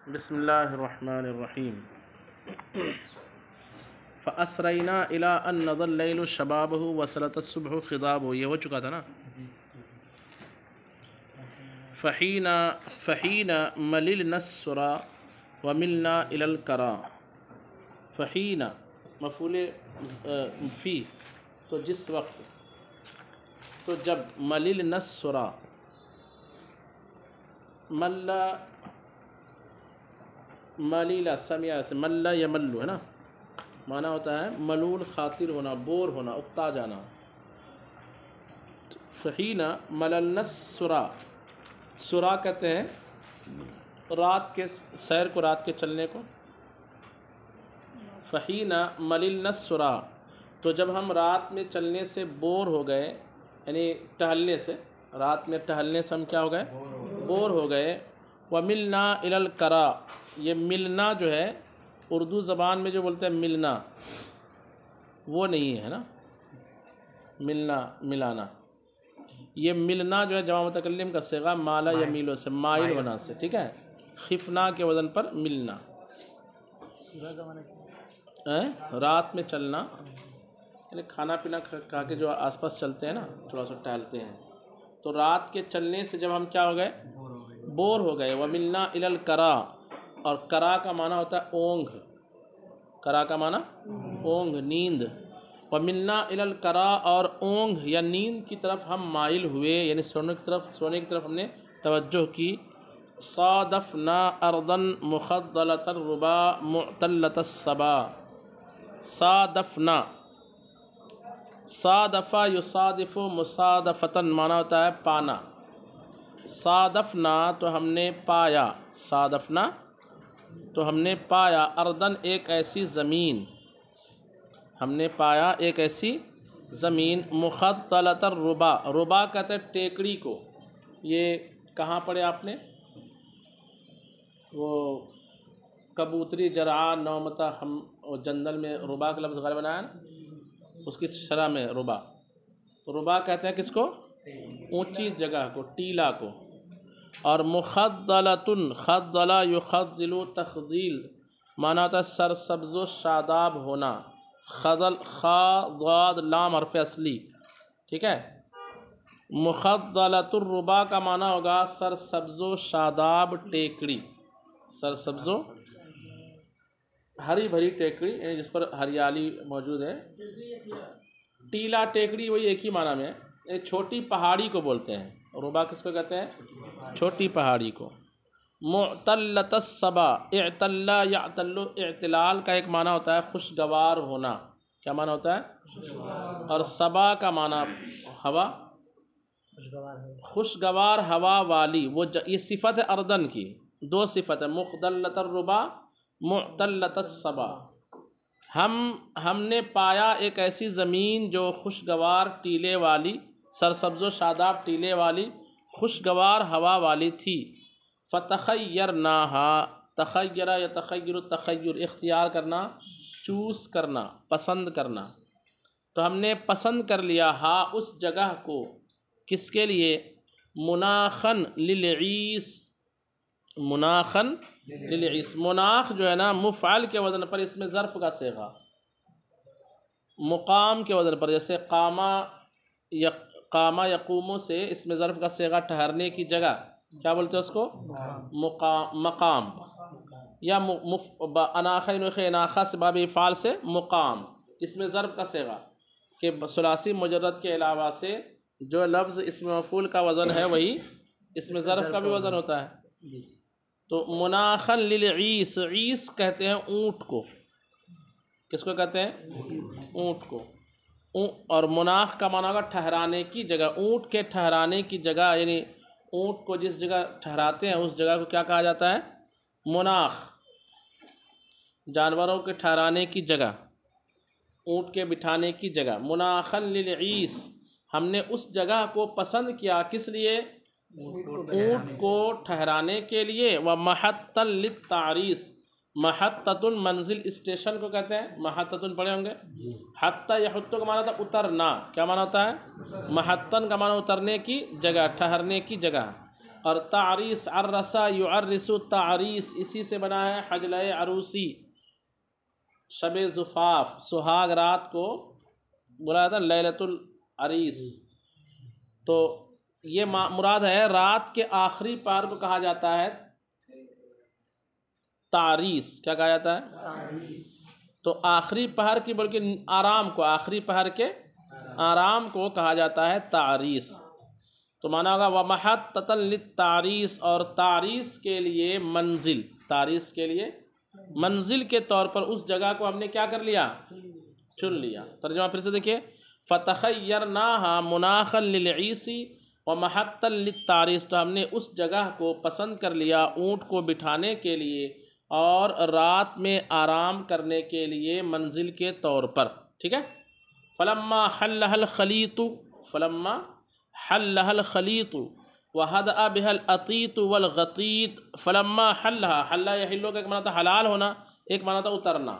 بسم اللہ الرحمن الرحیم فَأَسْرَيْنَا إِلَىٰ أَن نَّضَى اللَّيْلُ شَبَابَهُ وَسَلَتَ الصُّبْحُ خِضَابُهُ، یہ ہو چکا تھا نا۔ فَحِينَ مَلِلْنَا السُّرَىٰ وَمِلْنَا إِلَى الْكَرَىٰ، فَحِينَ مفعول فی، تو جس وقت، تو جب مَلِلْنَا السُّرَىٰ، ملیلا سمیا سے ملا یملو ہے نا، معنی ہوتا ہے ملول خاطر ہونا، بور ہونا، اکتا جانا۔ فحین مللنا السرا، سرا کہتے ہیں رات کے سیر کو، رات کے چلنے کو۔ فحین مللنا السرا، تو جب ہم رات میں چلنے سے بور ہو گئے، یعنی ٹہلنے سے، رات میں ٹہلنے سے ہم کیا ہو گئے؟ بور ہو گئے۔ وَمِلْنَا إِلَى الْكَرَىٰ، یہ ملنا جو ہے اردو زبان میں جو بولتے ہیں ملنا، وہ نہیں ہے نا، ملنا ملانا، یہ ملنا جو ہے جمع متکلم کا صیغہ مالا یمیلو سے، مائل ہونا سے، ٹھیک ہے، خفنا کے وزن پر ملنا، رات میں چلنا، یعنی کھانا پینا کھا کے جو آس پاس چلتے ہیں نا، تھوڑا سا ٹہلتے ہیں، تو رات کے چلنے سے جب ہم کیا ہو گئے؟ بور ہو گئے۔ وَمِلْنَا إِلَى الْكَرَىٰ، اور کرا کا معنی ہوتا ہے اونگھ، کرا کا معنی اونگھ، نیند۔ وَمِلْنَا إِلَى الْكَرَىٰ، اور اونگھ یا نیند کی طرف ہم مائل ہوئے، یعنی سونے کی طرف ہم نے توجہ کی۔ صَادَفْنَا أَرْضًا مُخَضَّلَةَ الرُّبَا مُعْتَلَّةَ الصَّبَا، صادفنا، صادفہ یصادف مصادفتاً، معنی ہوتا ہے پانا۔ صادفنا تو ہم نے پایا، صادفنا تو ہم نے پایا، اردن ایک ایسی زمین، ہم نے پایا ایک ایسی زمین، مخضلۃ الربا، ربا کہتے ہیں ٹیکڑی کو۔ یہ کہاں پڑھے آپ نے؟ وہ کبوتری جرعا نومتا، ہم جنگل میں ربا کا لفظ غالباً آیا نا، اس کی شرح میں ربا، ربا کہتے ہیں کس کو؟ اونچی جگہ کو، ٹیلا کو۔ اور مخضلۃ، خضل یخضل تخضیل، معنی ہوتا ہے سرسبز و شاداب ہونا، خضل خا ضاد لام حرف اصلی، ٹھیک ہے۔ مخضلۃ الربا کا معنی ہوگا سرسبز و شاداب ٹیکڑی، سرسبز و ہری بھری ٹیکڑی، یعنی جس پر ہریالی موجود ہے۔ ٹیلا ٹیکڑی وہی ایک ہی معنی میں ہے، ایک چھوٹی پہاڑی کو بولتے ہیں، ربا کس کو کہتے ہیں؟ چھوٹی پہاڑی کو۔ معتلۃ الصبا، اعتل یعتل، اعتلال کا ایک معنی ہوتا ہے خوشگوار ہونا، کیا معنی ہوتا ہے؟ اور صبا کا معنی ہوا، خوشگوار ہوا والی، وہ یہ صفت ہے اردن کی، دو صفت ہے، مخضلۃ الربا، معتلۃ الصبا۔ ہم نے پایا ایک ایسی زمین جو خوشگوار ٹیلے والی، سرسبز و شاداب ٹیلے والی، خوشگوار ہوا والی تھی۔ فتخیرناها، تخیر یا تخیر، تخیر اختیار کرنا، چوز کرنا، پسند کرنا، تو ہم نے پسند کر لیا ہا اس جگہ کو، کس کے لیے؟ مناخن للعیس، مناخن للعیس، مناخ جو ہے نا مفعل کے وزن پر، اس میں ظرف کا صیغہ، مقام کے وزن پر، جیسے قامہ یقوموں سے، اس میں ظرف کا صیغہ ٹھہرنے کی جگہ، کیا بولتے ہیں اس کو؟ مقام، یا اناخہ اناخہ سے باب افعال سے مقام، اس میں ظرف کا صیغہ کہ ثلاثی مجرد کے علاوہ سے جو لفظ اسم مفعول کا وزن ہے وہی اس میں ظرف کا بھی وزن ہوتا ہے۔ تو مناخن للعیس، عیس کہتے ہیں اونٹ کو، کس کو کہتے ہیں؟ اونٹ کو۔ اور مناخ کا معنی ہوگا ٹھہرانے کی جگہ، اونٹ کے ٹھہرانے کی جگہ، یعنی اونٹ کو جس جگہ ٹھہراتے ہیں اس جگہ کو کیا کہا جاتا ہے؟ مناخ، جانوروں کے ٹھہرانے کی جگہ، اونٹ کے بٹھانے کی جگہ۔ مناخن للعیس، ہم نے اس جگہ کو پسند کیا، کس لیے؟ اونٹ کو ٹھہرانے کے لیے۔ وَمَحَطًّا لِلتَّعْرِيسِ، محطۃ منزل، اسٹیشن کو کہتے ہیں، محطۃ پڑھے ہوں گے۔ حتی یحط کا معنی ہوتا ہے اترنا، کیا معنی ہوتا ہے؟ محطن کا معنی اترنے کی جگہ، ٹھہرنے کی جگہ۔ اور تعریس عرسا یعرس تعریس اسی سے بنا ہے حجلہ عروسی شب زفاف سہاگ رات کو بلایا تھا لیلۃ العریس تو یہ مراد ہے رات کے آخری پہر کو کہا جاتا ہے تعریس کیا کہا جاتا ہے تعریس تو آخری پہر کی بلکہ آرام کو آخری پہر کے آرام کو کہا جاتا ہے تعریس تو مانا ہوگا وَمَحَطَّةً لِلتَّعْرِيسِ اور تعریس کے لیے منزل تعریس کے لیے منزل کے طور پر اس جگہ کو ہم نے کیا کر لیا چن لیا ترجمہ پھر سے دیکھیے فَتَخَيَّرْنَاهَا مُنَاخًا لِلْعِيسِ وَمَحَطًّا لِلتَّعْرِيسِ تو ہم نے اس جگہ کو پسند کر لیا اونٹ کو بٹھانے کے لیے اور رات میں آرام کرنے کے لیے منزل کے طور پر ٹھیک ہے فَلَمَّا حَلَّهَا الْخَلِيطُ فَلَمَّا حَلَّهَا الْخَلِيطُ وَهَدَأَ بِهَا الْأَطِيطُ وَالْغَطِيطُ فَلَمَّا حَلَّهَا حَلَّ يَحِلُّ کا ایک معنی تھا حلال ہونا ایک معنی تھا اترنا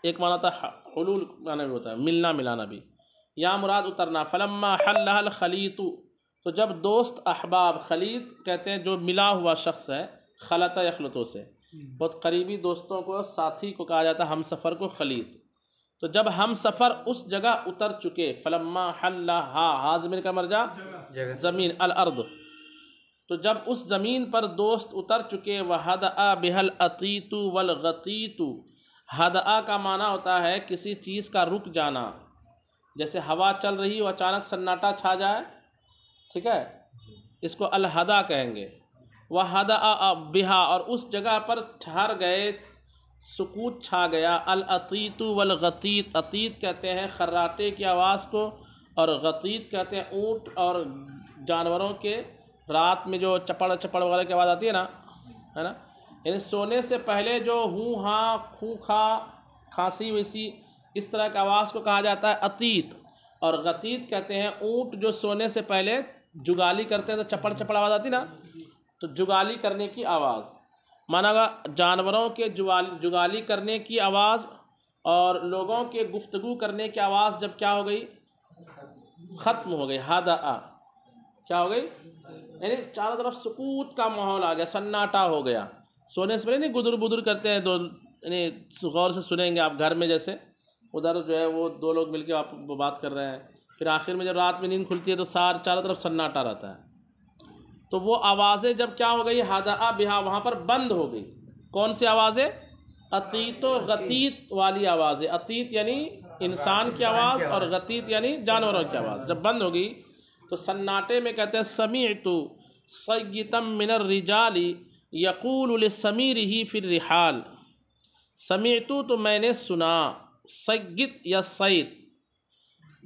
ایک معنی تھا حلول معنی بھی ہوتا ہے ملنا ملانا بھی یا مراد اترنا فَلَمَّا حَلَّهَا الْخَلِيطُ تو جب دوست احباب خلیط کہتے ہیں جو ملا ہوا شخص ہے خلط یخلطوں سے بہت قریبی دوستوں کو ساتھی کو کہا جاتا ہے ہم سفر کو خلیط تو جب ہم سفر اس جگہ اتر چکے فلما حلها ہا ضمیر کا مرجع زمین الارض تو جب اس زمین پر دوست اتر چکے وَهَدَأَ بِهَا الْأَطِيطُ وَالْغَطِيطُ ہدأ کا معنی ہوتا ہے کسی چیز کا رک جانا جیسے ہوا چل رہی ہو اچانک سناٹا چھا جائے ٹھیک ہے اس کو الہدا کہیں گے وَهَدَأَ بِهَا اور اس جگہ پر ٹھہر گئے سکوت چھا گیا العطیط والغطیط عطیط کہتے ہیں خراٹے کی آواز کو اور غطیط کہتے ہیں اونٹ اور جانوروں کے رات میں جو چپڑ چپڑ وغیرہ کی آواز آتی ہے نا یعنی سونے سے پہلے جو ہوں ہاں خوں خا کھانسی ویسی اس طرح کی آواز کو کہا جاتا ہے عطیط اور غطیط کہتے ہیں اونٹ جو سونے سے پہلے جگالی کرتے ہیں تو چپڑ چپڑ آواز آتی نا تو جگالی کرنے کی آواز مانا گا جانوروں کے جگالی کرنے کی آواز اور لوگوں کے گفتگو کرنے کی آواز جب کیا ہو گئی ختم ہو گئی ہدأ کیا ہو گئی یعنی چاروں طرف سکوت کا ماحول آ گیا سناٹا ہو گیا سونے سے پہلے نہیں گدر بدر کرتے ہیں دو یعنی غور سے سنیں گے آپ گھر میں جیسے ادھر جو ہے وہ دو لوگ مل کے آپ بات کر رہے ہیں پھر آخر میں جب رات میں نیند کھلتی ہے تو چاروں طرف سناٹا رہتا ہے تو وہ آوازیں جب کیا ہو گئی ہدأ بہا وہاں پر بند ہو گئی کون سی آوازیں عطیط و غطیط والی آوازیں عطیط یعنی انسان کی آواز اور غطیط یعنی جانوروں کی آواز جب بند ہو گئی تو سناٹے میں کہتے ہیں سمعت صیتا من الرجال یقول لسمیرہ فی الرحال سمعت تو میں نے سنا صیت یا صیت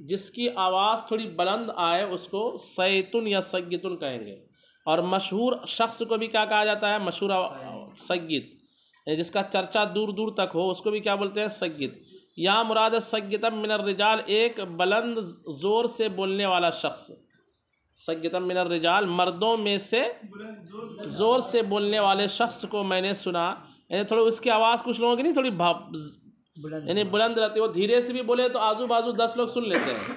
جس کی آواز تھوڑی بلند آئے اس کو صیتن یا صیتن کہیں گے اور مشہور شخص کو بھی کیا کہا جاتا ہے مشہور صیت جس کا چرچا دور دور تک ہو اس کو بھی کیا بولتے ہیں صیت یا مراد صیتا من الرجال ایک بلند زور سے بولنے والا شخص صیتا من الرجال مردوں میں سے زور سے بولنے والے شخص کو میں نے سنا یعنی تھوڑی اس کی آواز کچھ لوگوں کی نہیں تھوڑی یعنی بلند رہتی ہے وہ دھیرے سے بھی بولے تو آزو بازو 10 لوگ سن لیتے ہیں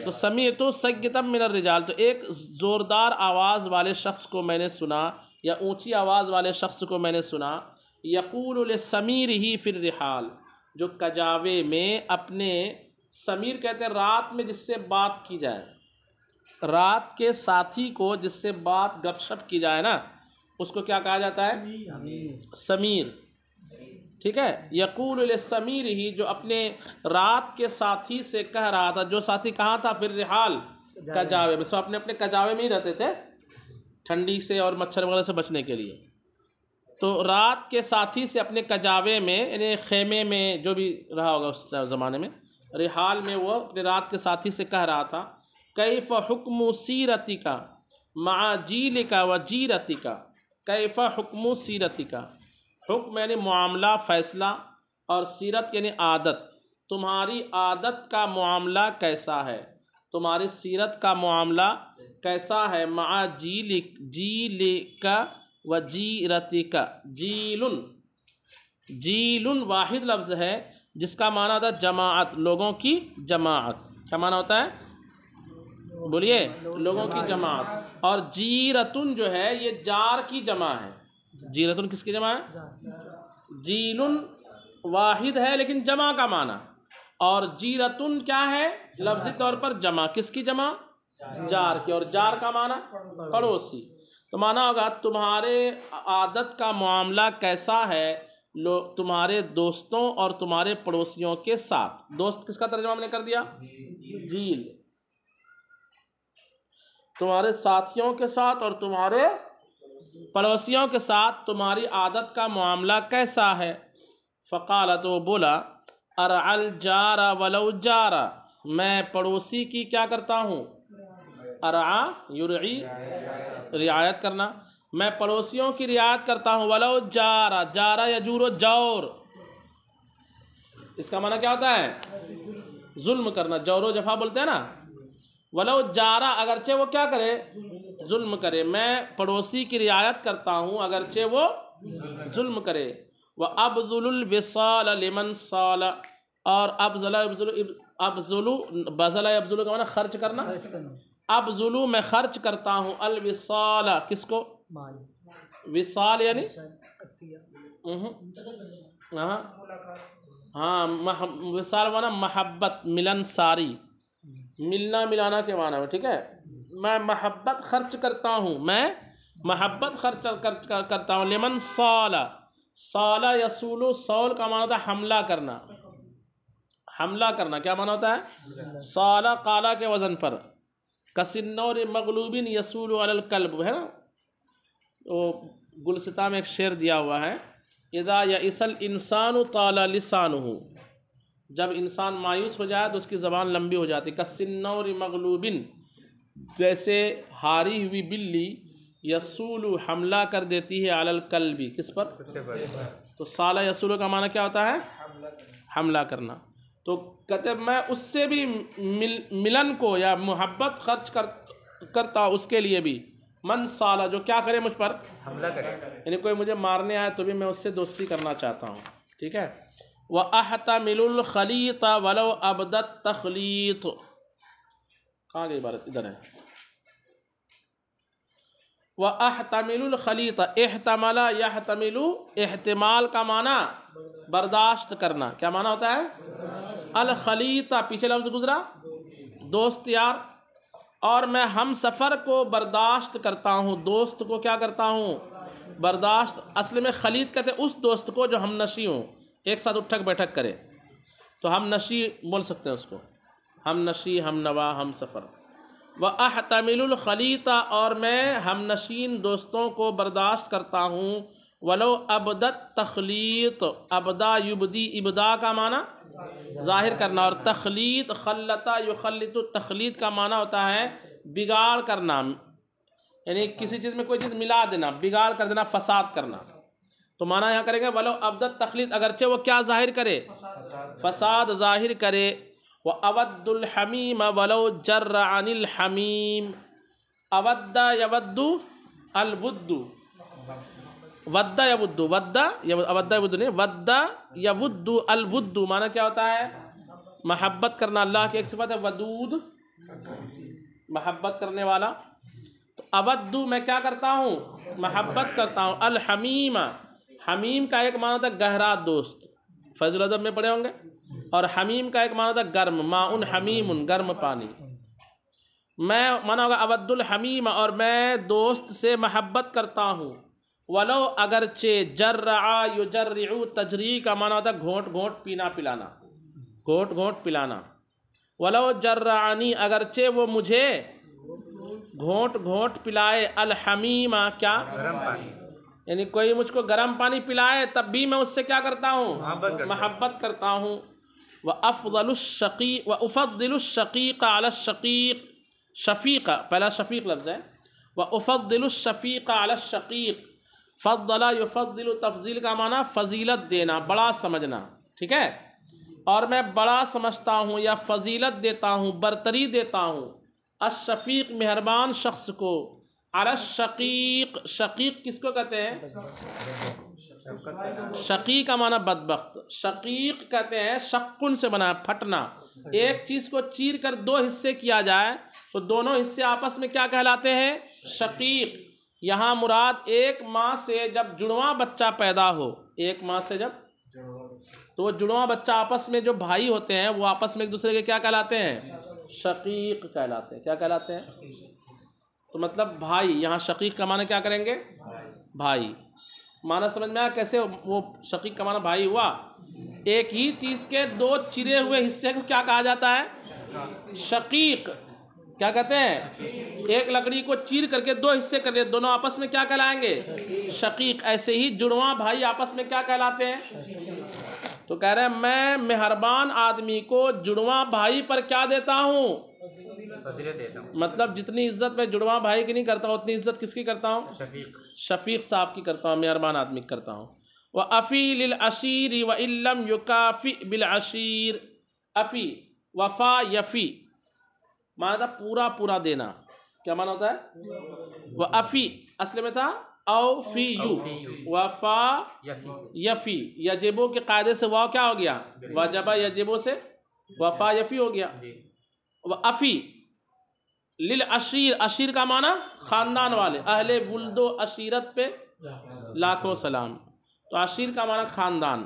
تو سمیعت صیتا من الرجال تو ایک زوردار آواز والے شخص کو میں نے سنا یا اونچی آواز والے شخص کو میں نے سنا یقول لسمیرہ فی الرحال جو کجاوے میں اپنے سمیر کہتے ہیں رات میں جس سے بات کی جائے رات کے ساتھی کو جس سے بات گپ شپ کی جائے نا اس کو کیا کہا جاتا ہے سمیر ٹھیک ہے یقول لسمیرہ جو اپنے رات کے ساتھی سے کہہ رہا تھا جو ساتھی کہاں تھا فی الرحال کجاوے میں سب اپنے کجاوے میں ہی رہتے تھے ٹھنڈی سے اور مچھر وغیرہ سے بچنے کے لیے تو رات کے ساتھی سے اپنے کجاوے میں یعنی خیمے میں جو بھی رہا ہوگا اس زمانے میں رحال میں وہ اپنے رات کے ساتھی سے کہہ رہا تھا کیف حکم سیرتک مع جیلک و جیرتک کیف حکم سیرتک حکم یعنی معاملہ فیصلہ اور سیرت یعنی عادت تمہاری عادت کا معاملہ کیسا ہے تمہاری سیرت کا معاملہ کیسا ہے مع جیلک و جیرتک جیلن واحد لفظ ہے جس کا معنی ہوتا ہے جماعت لوگوں کی جماعت کیا معنی ہوتا ہے بولیے لوگوں کی جماعت. اور جیرتن جو ہے یہ جار کی جمع ہے. جیرتن کس کی جمع ہے؟ جیلن واحد ہے لیکن جمع کا معنی. اور جیرتن کیا ہے؟ لفظی طور پر جمع. کس کی جمع؟ جار کی. اور جار کا معنی پڑوسی. تو معنی ہوگا تمہارے عادت کا معاملہ کیسا ہے تمہارے دوستوں اور تمہارے پڑوسیوں کے ساتھ. دوست کس کا ترجمہ ہم نے کر دیا؟ جیل. تمہارے ساتھیوں کے ساتھ اور تمہارے پڑوسیوں کے ساتھ تمہاری عادت کا معاملہ کیسا ہے؟ فقال تو بولا ارعى الجار ولو جار، میں پڑوسی کی کیا کرتا ہوں؟ ارعى یرعی رعایت کرنا. میں پڑوسیوں کی رعایت کرتا ہوں. ولو جارا، جارا یجور جور، اس کا معنی کیا ہوتا ہے؟ ظلم کرنا. جور و جفا بولتے ہیں نا. ولو جارا اگرچہ وہ کیا کرے؟ ظلم کرے. میں پڑوسی کی رعایت کرتا ہوں اگرچہ وہ ظلم کرے. وَأَبْذُلُ الْوِصَالَ لِمَنْ صَالَ، اور ابذلو بذل یبذلو کا معنی خرچ کرنا. ابذلو میں خرچ کرتا ہوں الوصال، کس کو؟ وصال یعنی ہاں وصال معنی محبت، ملن ساری، ملنا ملانا کے معنی میں. ٹھیک ہے، میں محبت خرچ کرتا ہوں، میں محبت خرچ کرتا ہوں. لمن صال، صال یصول، صول کا معنی ہوتا ہے حملہ کرنا. حملہ کرنا کیا معنی ہوتا ہے؟ صال قالا کے وزن پر. کسنور مغلوب یصول علی القلب ہے نا. وہ گلستہ میں ایک شعر دیا ہوا ہے، اذا یئس الانسان طال لسانہ، جب انسان مایوس ہو جائے تو اس کی زبان لمبی ہو جاتی. کسنور مغلوب، جیسے ہاری ہوئی بلی، یصول حملہ کر دیتی ہے علی القلب، کس پر؟ تو صال یصول کا معنی کیا ہوتا ہے؟ حملہ کرنا. تو کہتے میں اس سے بھی ملن کو یا محبت خرچ کرتا اس کے لیے بھی. من صالح، جو کیا کرے مجھ پر؟ حملہ کرے. یعنی کوئی مجھے مارنے آئے تو بھی میں اس سے دوستی کرنا چاہتا ہوں. ٹھیک ہے. وَأَحْتَمِلُ الْخَلِيطَ وَلَوْ أَبْدَ التَّخْلِيطُ، کہاں گئی عبارت؟ ادھر ہے. وَأَحْتَمِلُ الْخَلِيطَ، احتمل يحتمل، احتمال کا معنی برداشت کرنا. کیا معنی ہوتا ہے؟ الخلیطہ پیچھے لفظ گزرا دوست یار. اور میں ہم سفر کو برداشت کرتا ہوں، دوست کو کیا کرتا ہوں؟ برداشت. اصل میں خلیط کہتے ہیں اس دوست کو جو ہم نشی ہوں، ایک ساتھ اٹھک بیٹھک کرے تو ہم نشی بول سکتے ہیں اس کو. ہم نشی، ہم نوا، ہم سفر. وَأَحْتَمِلُ الْخَلِيطَ، اور میں ہم نشین دوستوں کو برداشت کرتا ہوں. وَلَوْ أَبْدَ التَّخْلِيطُ، ابدا یبدی، ابدا کا معنی ظاہر کرنا. اور تخلیط، خلطہ یخلط، تخلیط کا معنی ہوتا ہے بگاڑ کرنا، یعنی کسی چیز میں کوئی چیز ملا دینا، بگاڑ کر دینا، فساد کرنا. تو معنی یہاں کریں گے وَلَوْ أَبْدَ التَّخْلِيطُ، اگرچہ وہ کیا ظاہر کرے؟ فساد ظاہر کرے. وَأَوَدُّ الْحَمِيمَ وَلَوْ جَرَّ عَنِ الْحَمِيمِ، اود یود الود، ود یود، ود اود یود نہیں، ود یود الود معنی کیا ہوتا ہے؟ محبت کرنا. اللہ کی ایک صفت ہے ودود، محبت کرنے والا. تو اودو میں کیا کرتا ہوں؟ محبت کرتا ہوں. الحمیم، حمیم کا ایک معنی ہوتا ہے گہرا دوست، فیض الادب میں پڑھے ہوں گے. اور حمیم کا ایک معنی ہوتا ہے گرم، ماء حمیم، گرم پانی. میں معنی ہوگا اود الحمیم، اور میں دوست سے محبت کرتا ہوں. ولو اگرچہ، جرع یجرع، تجریع کا معنی ہوتا ہے گھونٹ گھونٹ پینا پلانا، گھونٹ گھونٹ پلانا. ولو جرعنی، اگرچہ وہ مجھے گھونٹ گھونٹ پلائے. الحمیمہ کیا؟ گرم پانی. یعنی کوئی مجھ کو گرم پانی پلائے تب بھی میں اس سے کیا کرتا ہوں؟ محبت کرتا ہوں. وَأَفْضَلُ الشَّقِيقِ، وَأُفَضِّلُ الشَّقِيقَ عَلَى الشَّقِيقِ، شفیق پہلا شفیق لفظ ہے. وَأُفَضِّلُ الشَّفِيقَ عَلَى الشَّقِيقِ، فضل یفضل، تفضیل کا معنی فضیلت دینا، بڑا سمجھنا. ٹھیک ہے. اور میں بڑا سمجھتا ہوں یا فضیلت دیتا ہوں، برتری دیتا ہوں. الشفیق مہربان شخص کو. علی الشقیق، شقیق کس کو کہتے ہیں؟ شقیق کا معنی بدبخت. شقیق کہتے ہیں شقن سے بنا پھٹنا، ایک چیز کو چیر کر دو حصے کیا جائے تو دونوں حصے آپس میں کیا کہلاتے ہیں؟ شقیق۔ یہاں مراد ایک ماں سے جب جڑواں بچہ پیدا ہو، ایک ماں سے جب، تو وہ جڑواں بچہ آپس میں جو بھائی ہوتے ہیں وہ آپس میں ایک دوسرے کے کیا کہلاتے ہیں؟ شقیق کہلاتے ہیں۔ کیا کہلاتے ہیں؟ تو مطلب بھائی، یہاں شقیق کا معنی کیا کریں گے؟ بھائی۔ معنی سمجھ میں آیا کیسے وہ شقیق کا معنی بھائی ہوا؟ ایک ہی چیز کے دو چرے ہوئے حصے کو کیا کہا جاتا ہے؟ شقیق۔ کیا کہتے ہیں؟ ایک لکڑی کو چیر کر کے دو حصے کر لیں، دونوں آپس میں کیا کہلائیں گے؟ شقیق۔ ایسے ہی جڑواں بھائی آپس میں کیا کہلاتے ہیں؟ تو کہہ رہے ہیں میں مہربان آدمی کو جڑواں بھائی پر کیا دیتا ہوں؟ مطلب جتنی عزت میں جڑواں بھائی کی نہیں کرتا ہوں اتنی عزت کس کی کرتا ہوں؟ شفیق صاحب کی کرتا ہوں، مہربان آدمی کی کرتا ہوں۔ وَأَفِي لِلْعَشِيرِ وَإِن لَّمْ يُكَافِئْ بِالْعَشِيرِ۔ افی، وفا، یفی، معنی تھا پورا پورا دینا۔ کیا معنی ہوتا ہے؟ وَأَفِي اصل میں تھا اوفی یو، وفا یفی، یجبو کے قاعدے سے واو کیا ہو گیا؟ وجبہ یجبو سے وفا یفی ہو گیا۔ وَأَفِي للعشیر، عشیر کا معنی خاندان والے، اہل ولد و عشیرت پہ لاکھوں سلام۔ تو عشیر کا معنی خاندان،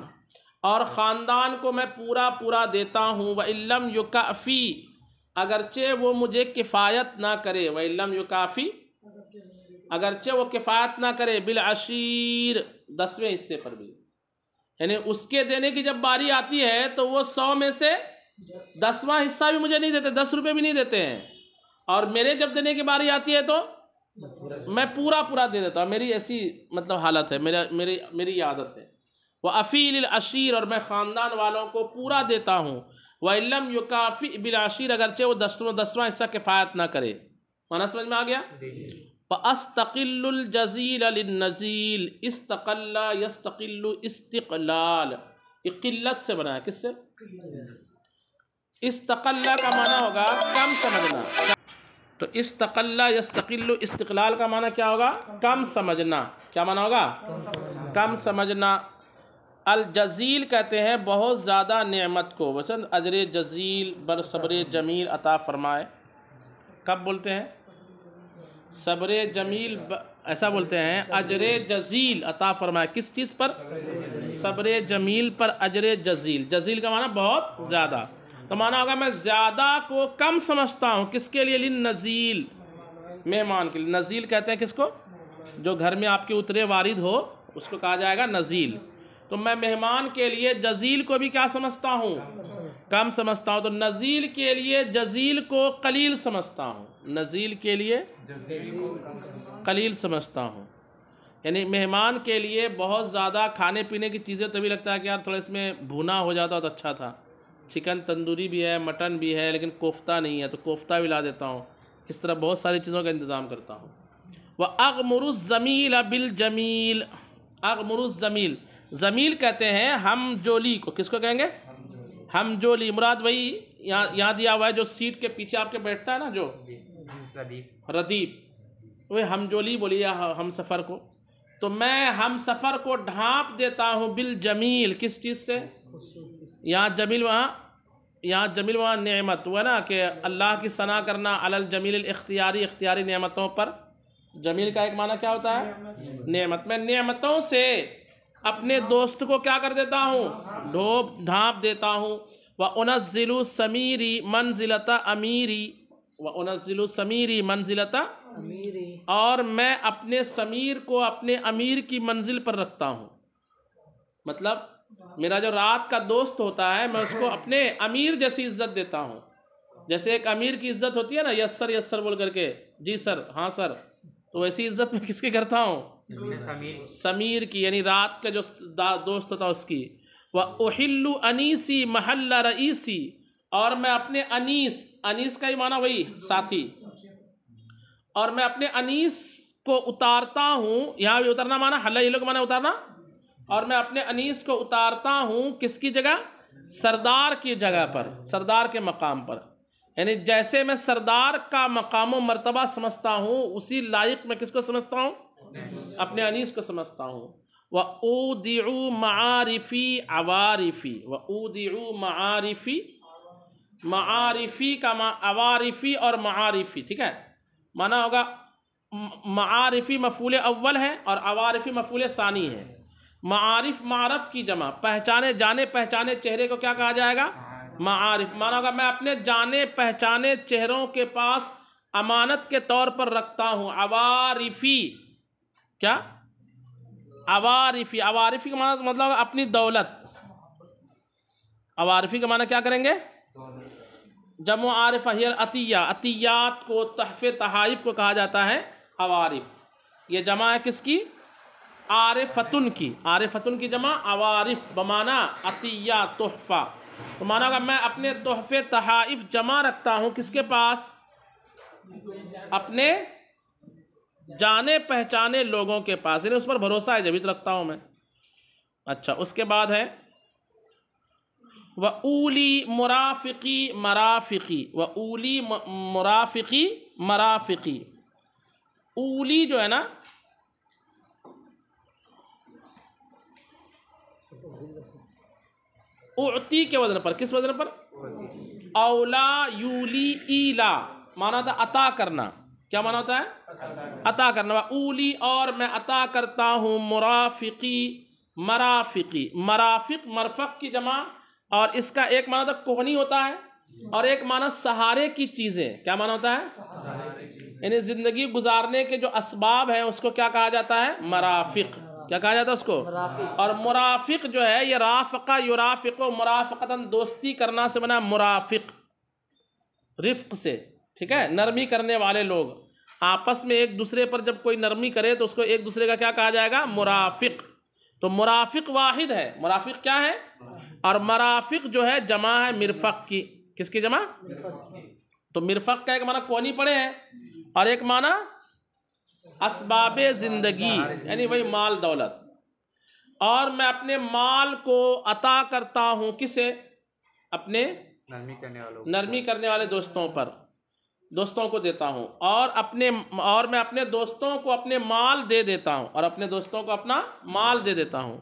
اور خاندان کو میں پورا پورا دیتا ہوں۔ وَإِن لَّمْ يُكَافِي، اگرچہ وہ مجھے کفایت نہ کرے۔ وَإِن لَّمْ يُكَافِي، اگرچہ وہ کفایت نہ کرے، بالعشیر، 10ویں حصے پر بھی، یعنی اس کے دینے کی جب باری آتی ہے تو وہ 100 میں سے 10واں حصہ بھی مجھے نہیں دیتے، 10 روپے بھی نہیں دیتے ہیں، اور میرے جب دینے کی باری آتی ہے تو میں پورا پورا دے دیتا ہوں۔ میری ایسی مطلب حالت ہے، میری عادت ہے۔ وَأَفِي لِلْعَشِيرِ، اور میں خاندان والوں کو پورا دیتا ہوں۔ وَإِن لَّمْ يُكَافِئْ بِالْعَشِيرِ، اگرچہ وہ 10واں حصہ کفایت نہ کرے۔ معنی سمجھ میں آ گیا؟ وَأَسْتَقِلُّ الْجَزِيلَ لِلنَّزِيلِ، استقل يستقل استقلال، یہ قلت سے بنا ہے، کس سے؟ استقل کا معنی ہوگا کم سمجھنا، تو استقل یستقل استقلال کا معنی کیا ہوگا؟ کم سمجھنا۔ کیا معنی ہوگا؟ کم سمجھنا۔ الجزیل کہتے ہیں بہت زیادہ نعمت کو، ویسے اجر جزیل بر صبر جمیل عطا فرمائے۔ کب بولتے ہیں؟ صبر جمیل ایسا بولتے ہیں، اجر جزیل عطا فرمائے، کس چیز پر؟ صبر جمیل پر اجر جزیل۔ جزیل کا معنی بہت زیادہ، تو معنی ہوگا میں زیادہ کو کم سمجھتا ہوں، کس کے لیے؟ للنزیل، مہمان کے لیے۔ نزیل کہتے ہیں کس کو؟ جو گھر میں آپ کے اترے وارد ہو اس کو کہا جائے گا نزیل۔ تو میں مہمان کے لیے جزیل کو بھی کیا سمجھتا ہوں؟ کم سمجھتا ہوں۔ تو نزیل کے لیے جزیل کو قلیل سمجھتا ہوں، نزیل کے لیے قلیل سمجھتا ہوں، یعنی مہمان کے لیے بہت زیادہ کھانے پینے کی چیزیں تبھی لگتا ہے کہ یار تھوڑا اس میں بھونا ہو جاتا تو اچھا تھا، چکن تندوری بھی ہے، مٹن بھی ہے، لیکن کوفتہ نہیں ہے تو کوفتہ بھی لا دیتا ہوں۔ اس طرح بہت ساری چیزوں کا انتظام کرتا ہوں۔ وَأَغْمُرُ الزَّمِيلَ بِالْجَمِيلِ، اغمر الزمیل، زمیل کہتے ہیں ہم جولی کو۔ کس کو کہیں گے؟ ہم جولی۔ مراد وہی یہاں دیا ہوا ہے جو سیٹ کے پیچھے آپ کے بیٹھتا ہے نا، جو ردیف، وہ ہم جولی بولی یا ہم سفر کو۔ تو میں ہم سفر کو ڈھانپ دیتا ہوں بالجمیل، کس چیز سے؟ یہاں جمیل، وہاں نعمت، وہ ہے نا کہ اللہ کی ثنا کرنا، علی الجمیل الاختیاری، اختیاری نعمتوں پر۔ جمیل کا ایک معنی کیا ہوتا ہے؟ نعمت۔ میں نعمتوں سے اپنے دوست کو کیا کر دیتا ہوں؟ ڈھانپ دیتا ہوں۔ وَأُنَزِّلُ سَمِيرِي مَنزِلَةَ أَمِيرِي، وَأُنَزِّلُ سَمِيرِي مَنزِلَةَ أَمِيرِي، اور میں اپنے سمیر کو اپنے امیر کی منزل پر رکھتا ہوں۔ مطلب میرا جو رات کا دوست ہوتا ہے میں اس کو اپنے امیر جیسی عزت دیتا ہوں۔ جیسے ایک امیر کی عزت ہوتی ہے نا، یس سر یس سر بول کر کے، جی سر، ہاں سر، تو ویسی عزت میں کس کی کرتا ہوں؟ سمیر کی، یعنی رات کا جو دوست ہوتا اس کی۔ وَأُحِلُّ أَنِيسِي مَحَلَّ رَئِيسِي، اور میں اپنے انیس، انیس کا ہی معنی وہی ساتھی، اور میں اپنے انیس کو اتارتا ہوں، یہاں بھی اترنا معنی حل ہلو کا معنی اتارنا، اور میں اپنے انیس کو اتارتا ہوں کس کی جگہ؟ سردار کی جگہ پر، سردار کے مقام پر۔ یعنی جیسے میں سردار کا مقام و مرتبہ سمجھتا ہوں اسی لائق میں کس کو سمجھتا ہوں؟ اپنے انیس کو سمجھتا ہوں۔ وَأُودِعُ مَعَارِفِي عَوَارِفِي، وَأُودِعُ مَعَارِفِي، معارفی کا عوارفی اور معارفی، ٹھیک ہے، معنی ہوگا معارفی مفعول اول ہے اور عوارفی مفعول ثانی ہے۔ معارف معرف کی جمع، پہچانے جانے پہچانے چہرے کو کیا کہا جائے گا؟ معارف، معنی ہوگا میں اپنے جانے پہچانے چہروں کے پاس امانت کے طور پر رکھتا ہوں۔ عوارفی کیا؟ عوارفی، عوارفی کا معنی مطلب اپنی دولت، عوارفی کا معنی کیا کریں گے؟ جمع عارفہ ہی العطیہ، عطیات کو تحفے تحائف کو کہا جاتا ہے عوارف۔ یہ جمع ہے کس کی؟ عارفتن کی، عارفتن کی جمع عوارف بمعنی عطیہ تحفہ، تو معنی ہوگا میں اپنے تحفے تحائف جمع رکھتا ہوں کس کے پاس؟ اپنے جانے پہچانے لوگوں کے پاس، یعنی اس پر بھروسہ ہے جبھی تو رکھتا ہوں میں۔ اچھا، اس کے بعد ہے وَأُولِي مرافقی مرافقی، وَأُولِی مرافقی مرافقی، اولی جو ہے نا اعطی کے وزن پر، کس وزن پر؟ اولا یولی ایلا، مانا تھا عطا کرنا، کیا مانا ہوتا ہے؟ عطا کرنا۔ اولی اور میں عطا کرتا ہوں مرافقی مرافقی، مرافق مرفق کی جمع، اور اس کا ایک معنی تھا کوہنی ہوتا ہے اور ایک معنی سہارے کی چیزیں، کیا معنی ہوتا ہے؟ یعنی زندگی گزارنے کے جو اسباب ہیں اس کو کیا کہا جاتا ہے؟ مرافق، کیا کہا جاتا ہے اس کو؟ اور مرافق جو ہے یہ رافقہ یرافق مرافقتاً دوستی کرنا سے بنا مرافق، رفق سے، ٹھیک ہے، نرمی کرنے والے لوگ آپس میں ایک دوسرے پر جب کوئی نرمی کرے تو اس کو ایک دوسرے کا کیا کہا جائے گا؟ مرافق۔ تو مرافق واحد ہے، مرافق کیا ہے؟ اور مرافق جو ہے جمع ہے مرفق کی، کس کی جمع؟ تو مرفق کا ایک معنی کونی پڑے ہیں اور ایک معنی اسباب زندگی، یعنی وہی مال دولت۔ اور میں اپنے مال کو عطا کرتا ہوں کسے؟ اپنے نرمی کرنے والے دوستوں پر، دوستوں کو دیتا ہوں، اور میں اپنے دوستوں کو اپنے مال دے دیتا ہوں، اور اپنے دوستوں کو اپنا مال دے دیتا ہوں۔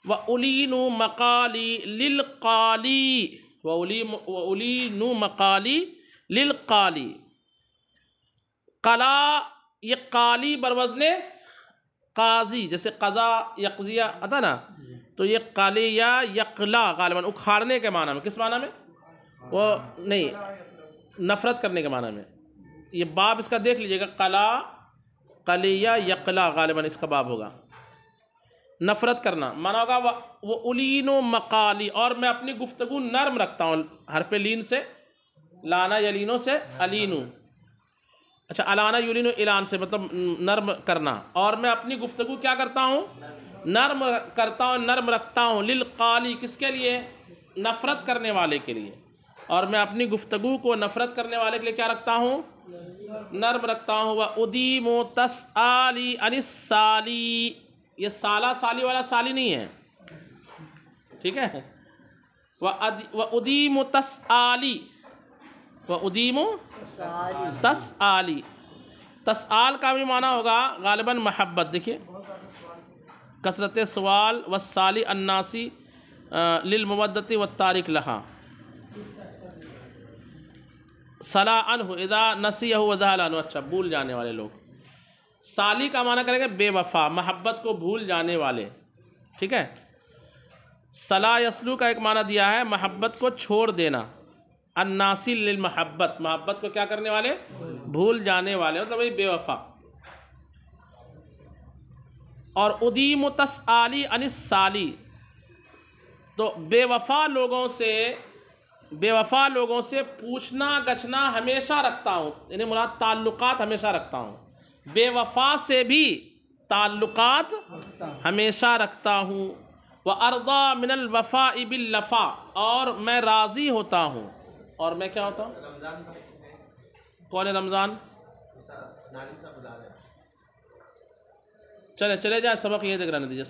وَأُلِينُ مَقَالِي لِلْقَالِي، وَأُلِينُ مَقَالِي لِلْقَالِي، قلا، یہ قالی بروزن قاضی، جیسے قضا یقضیہ آتا نا، تو یہ قالی یا یقلا غالباً اکھاڑنے کے معنی میں، کس معنی میں؟ وہ نہیں، نفرت کرنے کے معنی میں۔ یہ باب اس کا دیکھ لیجئے گا، قلا قلیہ یقلا غالباً اس کا باب ہوگا، نفرت کرنا معنی ہوگا وہ الین و مقالی، اور میں اپنی گفتگو نرم رکھتا ہوں، حرف لین سے، لانا یلینو سے علینو، اچھا الانا یلینو الان سے مطلب نرم کرنا، اور میں اپنی گفتگو کیا کرتا ہوں؟ نرم کرتا ہوں، نرم رکھتا ہوں، للقالی کس کے لیے؟ نفرت کرنے والے کے لیے، اور میں اپنی گفتگو کو نفرت کرنے والے کے لیے کیا رکھتا ہوں؟ نرم رکھتا ہوں۔ وَأُدِيمُ تَسْآلِي عَنِ السَّالِي، یہ سالہ سالی والا سالی نہیں ہے، ٹھیک ہے، وَأُدِيمُ تَسْآلِي، وَأُدِيمُ تَسْآلِي، تسآل کا بھی معنی ہوگا غالباً محبت، دیکھیے کثرت سوال، والسالی الناسی للمودۃ والتارک لہا، صلا عنہ اذا نسیہ وذہل عنہ، اچھا بھول جانے والے لوگ۔ سالی کا معنی کریں گے بے وفا، محبت کو بھول جانے والے، ٹھیک ہے۔ صلا یسلو کا ایک معنی دیا ہے محبت کو چھوڑ دینا، الناسی للمحبت، محبت کو کیا کرنے والے؟ بھول جانے والے، مطلب وہی بے وفا۔ اور ادیم تسآلی عن السالی، تو بے وفا لوگوں سے پوچھنا گچھنا ہمیشہ رکھتا ہوں، یعنی مراد تعلقات ہمیشہ رکھتا ہوں، بے وفا سے بھی تعلقات ہمیشہ رکھتا ہوں۔ وَأَرْضَى مِنَ الْوَفَاءِ بِالْوَفَاء، اور میں راضی ہوتا ہوں، اور میں کیا ہوتا ہوں؟ کون ہے رمضان؟ چلے جائے، سبق یہ دیکھ رہنے دیجیے،